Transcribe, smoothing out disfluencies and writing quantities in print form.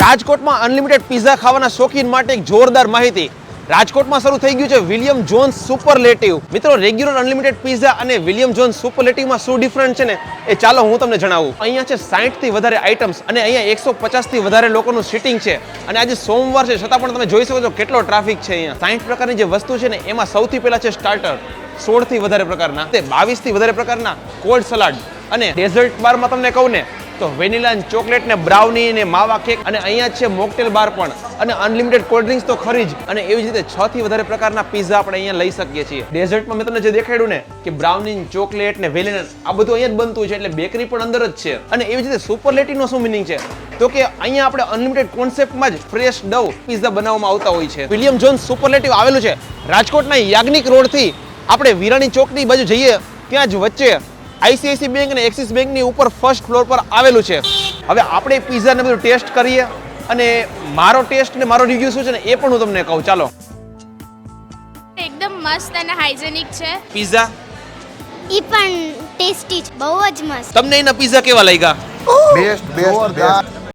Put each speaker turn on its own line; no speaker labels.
રાજકોટમાં unlimited pizza ખાવાના શોખીન માટે એક જોરદાર માહિતી. રાજકોટમાં શરૂ થઈ ગયું છે વિલિયમ જોન્સ સુપરલેટિવ. મિત્રો, રેગ્યુલર અનલિમિટેડ પિઝા અને વિલિયમ જોન્સ સુપરલેટિવમાં શું ડિફરન્સ છે ને એ ચાલો હું તમને જણાવું. અહીંયા છે 60 થી વધારે આઇટમ્સ અને અહીંયા 150 થી વધારે લોકોનું સીટિંગ છે. અને આજે સોમવાર છે છતાં પણ તમે જોઈ શકો છો કેટલો ટ્રાફિક છે અહીંયા. 60 પ્રકારની જે વસ્તુ છે ને એમાં સૌથી પહેલા છે સ્ટાર્ટર, 16 થી વધારે પ્રકારના, 22 થી વધારે પ્રકારના કોલ્ડ સલાડ, અને ડેઝર્ટ બારમાં તમને કહું ને તો વેનીલા, ચોકલેટ ને બ્રાઉની ને માવા કેક, અને અહીંયા છે મોકટેલ બાર પણ, અને અનલિમિટેડ કોલ્ડ ડ્રિંક્સ તો ખરી જ. અને એવી જ રીતે 6 થી વધારે પ્રકારના પિઝા આપણે અહીંયા લઈ શકીએ છીએ. ડેઝર્ટમાં મેં તમને જે દેખાડ્યું ને કે બ્રાઉની, ચોકલેટ ને વેનીલા, આ બધું અહીંયા જ બનતું છે, એટલે બેકરી પણ અંદર જ છે. અને એવી જ રીતે સુપરલેટિવનો શું મિનિંગ છે તો કે અહીંયા આપણે અનલિમિટેડ કોન્સેપ્ટમાં જ ફ્રેશ ડવ પિઝા બનાવવામાં આવતા હોય છે. વિલિયમ જોન્સ સુપરલેટિવ આવેલું છે રાજકોટના યાજ્ઞિક રોડથી આપણે વિરાણી ચોકની બાજુ જઈએ ત્યાં જ વચ્ચે આઈસીઆઈસી બેંક અને એક્સિસ બેંકની ઉપર ફર્સ્ટ ફ્લોર પર આવેલું છે. હવે આપણે પિઝા ને બધું ટેસ્ટ કરીએ અને મારો ટેસ્ટ ને મારો રિવ્યુ શું છે ને એ પણ હું તમને કહું. ચાલો.
એકદમ મસ્ત અને હાઇજેનિક છે.
પિઝા
ઈ પણ ટેસ્ટી છે, બહુ જ મસ્ત.
તમને એના પિઝા કેવા લાગ્યા?
બેસ્ટ